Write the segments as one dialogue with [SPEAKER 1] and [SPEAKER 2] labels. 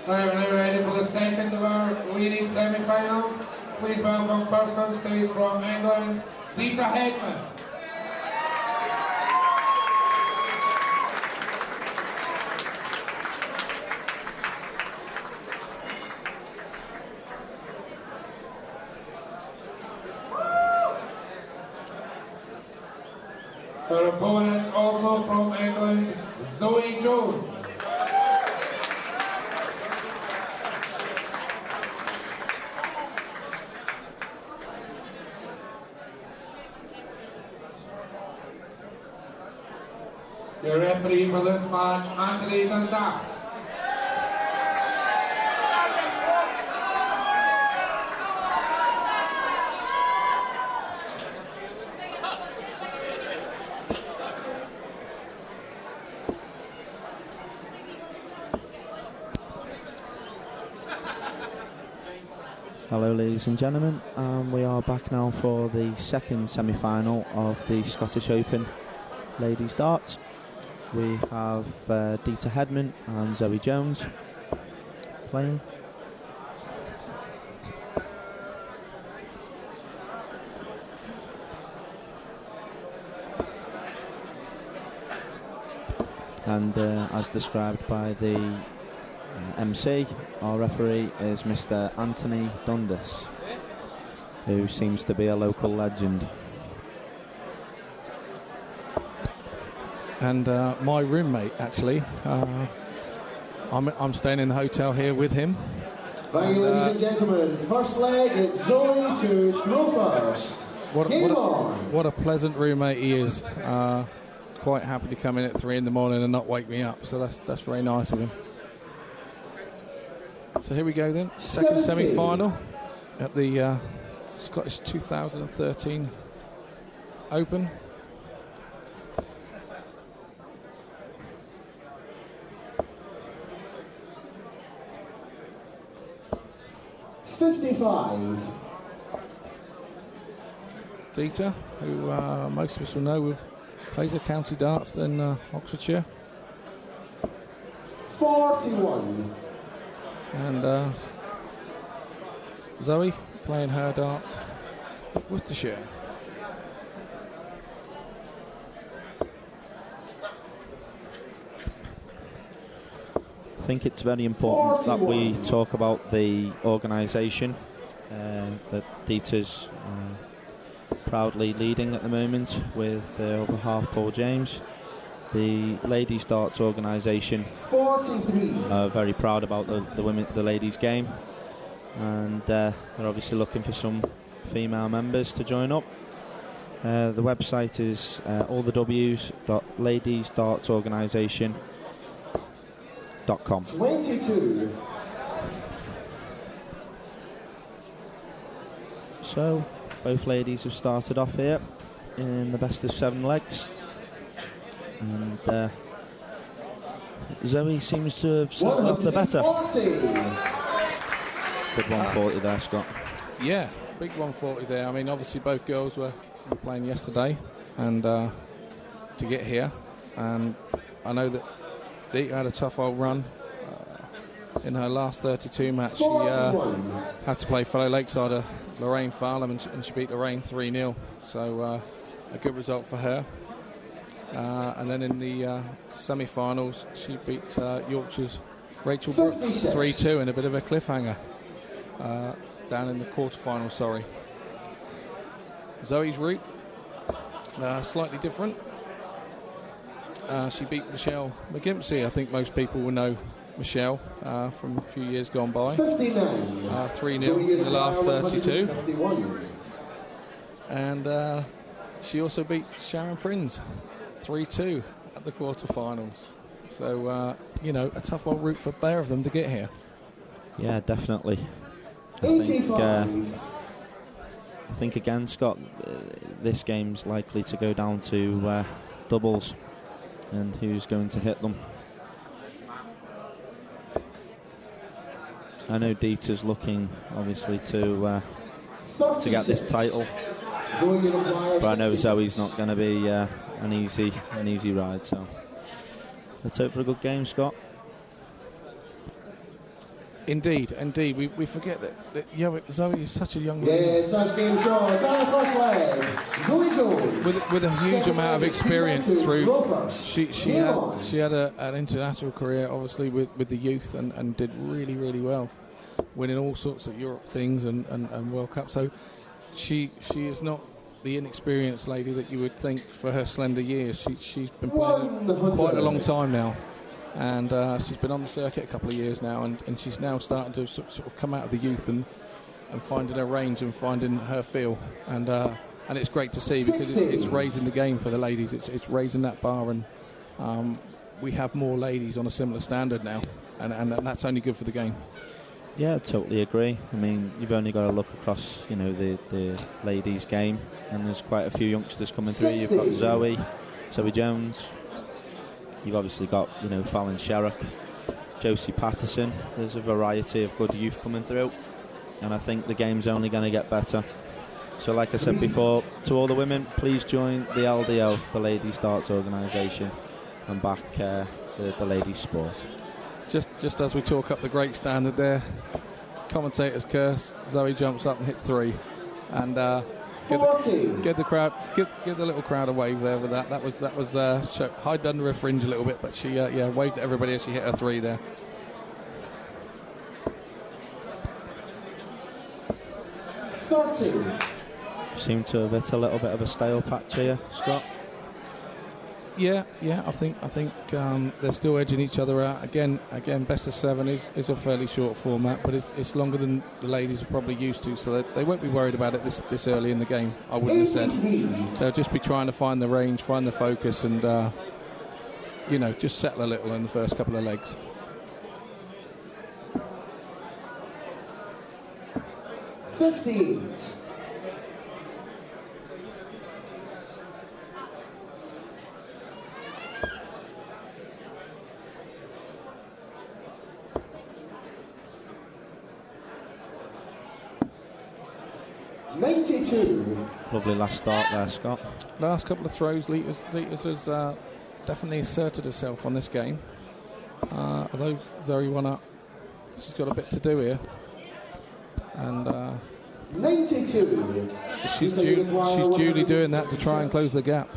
[SPEAKER 1] Right, we're now ready for the second of our ladies semi-finals. Please welcome first on stage from England, Hedman. Her opponent, also from England, Zoe Jones. Your referee for this match, Anthony Dundas.
[SPEAKER 2] Hello ladies and gentlemen, we are back now for the second semi-final of the Scottish Open Ladies Darts. We have Hedman and Zoe Jones playing. And as described by the MC, our referee is Mr. Anthony Dundas, who seems to be a local legend.
[SPEAKER 3] And my roommate, actually. I'm staying in the hotel here with him.
[SPEAKER 4] Thank you, ladies and gentlemen. First leg, it's Zoe to throw first.
[SPEAKER 3] What a pleasant roommate he is. Quite happy to come in at 3 in the morning and not wake me up. So that's very nice of him. So here we go then. Second semi-final at the Scottish 2013 Open. Dita, who most of us will know, plays at County Darts in Oxfordshire.
[SPEAKER 4] 41.
[SPEAKER 3] And Zoe playing her darts at Worcestershire.
[SPEAKER 2] I think it's very important that we talk about the organisation that Dita's proudly leading at the moment with other half Paul James. The Ladies Darts organisation are very proud about the ladies game, and they're obviously looking for some female members to join up. The website is allthews.ladiesdartsorganisation.com.
[SPEAKER 4] 22.
[SPEAKER 2] So both ladies have started off here in the best of 7 legs, and Zoe seems to have started off the better. Good 140 there, Scott.
[SPEAKER 3] Yeah, big 140 there. I mean, obviously both girls were playing yesterday and to get here, and I know that Dita had a tough old run in her last 32 match. She had to play fellow Lakesider Lorraine Farlam, and she beat Lorraine 3-0, so a good result for her. And then in the semi-finals, she beat Yorkshire's Rachel Brooks 3-2 in a bit of a cliffhanger down in the quarterfinals. Sorry. Zoe's route slightly different. She beat Michelle McGimpsey. I think most people will know Michelle from a few years gone by. 3-0 in the last 32. And she also beat Sharon Prinz 3-2 at the quarterfinals. So, a tough old route for both of them to get here.
[SPEAKER 2] Yeah, definitely. I think again, Scott, this game's likely to go down to doubles and who's going to hit them. I know Dita's looking, obviously, to get this title, but I know Zoe's not going to be an easy ride. So let's hope for a good game, Scott.
[SPEAKER 3] Indeed. We forget that Zoe is such a young lady.
[SPEAKER 4] Yes, that's game shot. And the first leg, Zoe Jones.
[SPEAKER 3] With a huge amount of experience through. She had an international career, obviously, with the youth and did really, really well, winning all sorts of Europe things and World Cup. So she is not the inexperienced lady that you would think for her slender years. She's been playing quite a long time now. And she's been on the circuit a couple of years now, and she's now starting to sort of come out of the youth and finding her range and finding her feel. And it's great to see, because it's raising the game for the ladies. It's raising that bar, and we have more ladies on a similar standard now, and that's only good for the game.
[SPEAKER 2] Yeah, I totally agree. I mean, you've only got to look across, the ladies' game, and there's quite a few youngsters coming through. You've got Zoe Jones. You've obviously got, Fallon Sherrock, Josie Patterson. There's a variety of good youth coming through, and I think the game's only going to get better. So like I said before, to all the women, please join the LDO, the Ladies Darts Organisation, and back the ladies' sport.
[SPEAKER 3] Just as we talk up the great standard there, commentators curse, Zoe jumps up and hits 3. And give the crowd, give the little crowd a wave there with that. That was hide under her fringe a little bit, but she waved at everybody as she hit her 3 there.
[SPEAKER 2] Seem to have hit a little bit of a stale patch here, Scott.
[SPEAKER 3] Yeah. I think they're still edging each other out. Again, best of 7 is a fairly short format, but it's longer than the ladies are probably used to, so they won't be worried about it this early in the game. I wouldn't have said. They'll just be trying to find the range, find the focus, and just settle a little in the first couple of legs.
[SPEAKER 2] Lovely last start there, Scott.
[SPEAKER 3] Last couple of throws, Zetas has definitely asserted herself on this game. Although Zoe won up, she's got a bit to do here. And
[SPEAKER 4] 92.
[SPEAKER 3] She's duly doing that to try and close the gap.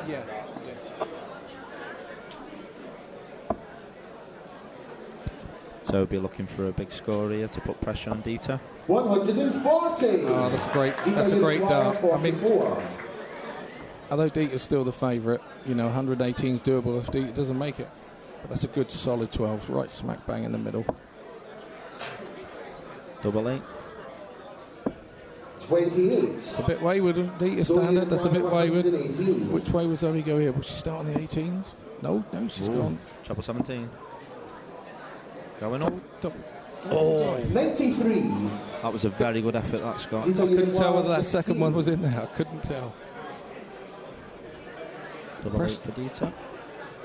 [SPEAKER 3] Yeah.
[SPEAKER 2] So we'll be looking for a big score here to put pressure on Dita.
[SPEAKER 4] 140.
[SPEAKER 3] Oh, that's a great dart. I mean, although Dita's still the favourite, 118 is doable if Dita doesn't make it. But that's a good solid 12, right smack bang in the middle.
[SPEAKER 2] Double 8.
[SPEAKER 4] 28.
[SPEAKER 3] It's a bit wayward, Dita standard. That's a bit wayward. Which way was Zoe go here? Will she start on the 18s? No, she's gone.
[SPEAKER 2] Treble 17. Going on.
[SPEAKER 3] Oh,
[SPEAKER 4] 93.
[SPEAKER 2] That was a very good effort, that, Scott.
[SPEAKER 3] I couldn't tell whether that second one was in there. I couldn't tell.
[SPEAKER 2] Double 8 for Dita.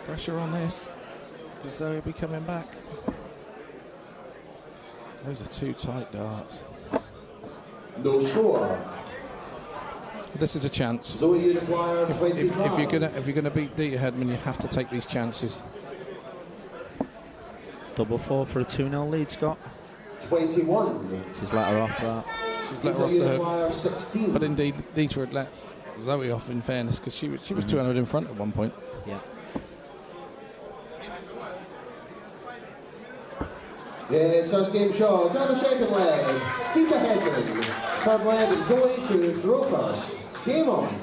[SPEAKER 3] Pressure on this. Will Zoe be coming back? Those are 2 tight darts.
[SPEAKER 4] No score.
[SPEAKER 3] This is a chance.
[SPEAKER 4] Zoe, you require 25.
[SPEAKER 3] If you're gonna beat Dita Hedman, you have to take these chances.
[SPEAKER 2] Double 4 for a 2-0 lead, Scott.
[SPEAKER 4] 21.
[SPEAKER 2] She's let her off that.
[SPEAKER 3] She's let her off the hook. 16. But indeed, Dita had let Zoe off, in fairness, because she was 200 in front at one point.
[SPEAKER 2] Yeah.
[SPEAKER 4] Yes, that's game shot. And the second leg, Dita Hedman. Third leg, Zoe to throw first. Game on.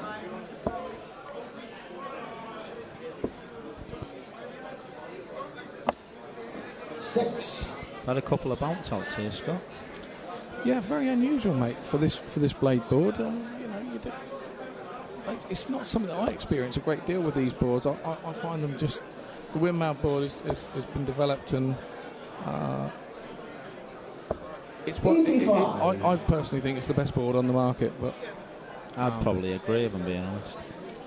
[SPEAKER 4] Six.
[SPEAKER 2] Had a couple of bounce outs here, Scott.
[SPEAKER 3] Yeah, very unusual, mate, for this blade board. It's not something that I experience a great deal with these boards. I find them just, the windmount board has been developed, and it's what I personally think it's the best board on the market. But
[SPEAKER 2] I'd probably agree, if I'm being honest.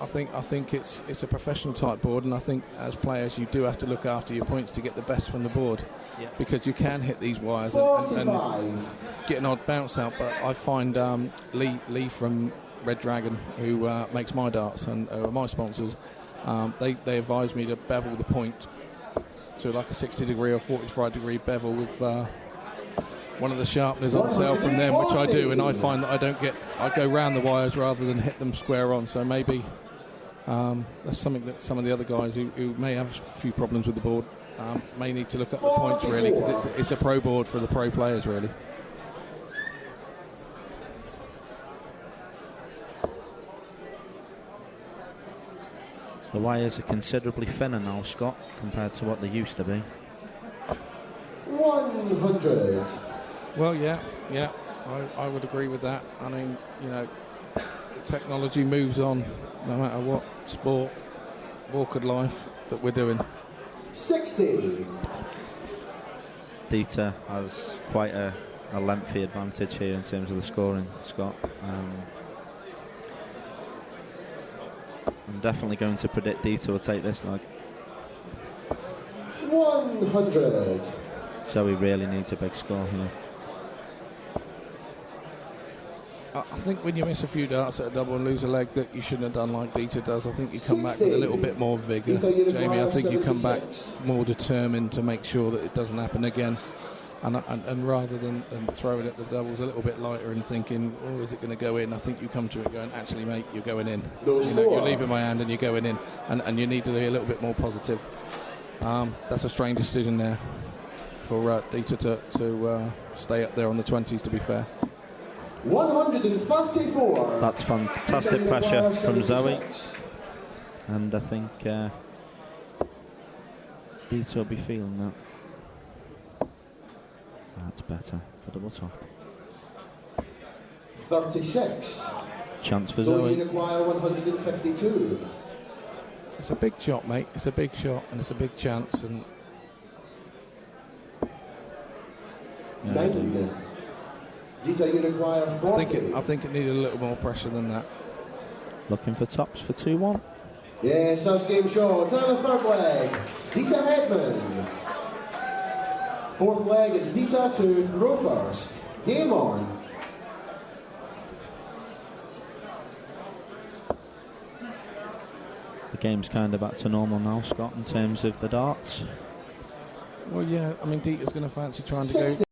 [SPEAKER 3] I think it's a professional type board, and I think as players you do have to look after your points to get the best from the board, because you can hit these wires and get an odd bounce out. But I find Lee from Red Dragon, who makes my darts and are my sponsors, they advise me to bevel the point to like a 60 degree or 45 degree bevel with one of the sharpeners on sale from them, which I do, and I find that I go round the wires rather than hit them square on. So maybe that's something that some of the other guys who may have a few problems with the board may need to look at the points, really, because it's a pro board for the pro players, really.
[SPEAKER 2] The wires are considerably thinner now, Scott, compared to what they used to be.
[SPEAKER 4] 100.
[SPEAKER 3] Well, yeah, I would agree with that. I mean, the technology moves on no matter what sport, walk of life that we're doing.
[SPEAKER 4] 60.
[SPEAKER 2] Dieter has quite a lengthy advantage here in terms of the scoring, Scott. I'm definitely going to predict Dieter will take this leg.
[SPEAKER 4] 100.
[SPEAKER 2] So he really needs a big score here.
[SPEAKER 3] I think when you miss a few darts at a double and lose a leg that you shouldn't have done like Dieter does, I think you come back with a little bit more vigour. Jamie, I think you come back more determined to make sure that it doesn't happen again. And rather than throw it at the doubles a little bit lighter and thinking, oh, is it going to go in? I think you come to it going, actually, mate, you're going in. You're leaving my hand and you're going in. And you need to be a little bit more positive. That's a strange decision there for Dieter to stay up there on the 20s, to be fair.
[SPEAKER 4] 134.
[SPEAKER 2] That's fantastic pressure from Zoe. And I think Dieter will be feeling that. That's better for double top.
[SPEAKER 4] 36.
[SPEAKER 2] Chance for
[SPEAKER 4] Zoe.
[SPEAKER 2] Zoe.
[SPEAKER 4] Require 152.
[SPEAKER 3] It's a big shot, mate. It's a big shot and it's a big chance. And
[SPEAKER 4] 9. Dieter, you require 40.
[SPEAKER 3] I think it needed a little more pressure than that.
[SPEAKER 2] Looking for tops for 2-1.
[SPEAKER 4] Yes, that's game shot. On the third leg, Dieter Hedman. Fourth leg is Dieter to throw first. Game on.
[SPEAKER 2] The game's kind of back to normal now, Scott, in terms of the darts.
[SPEAKER 3] Well, yeah, I mean, Dieter's going to fancy trying to go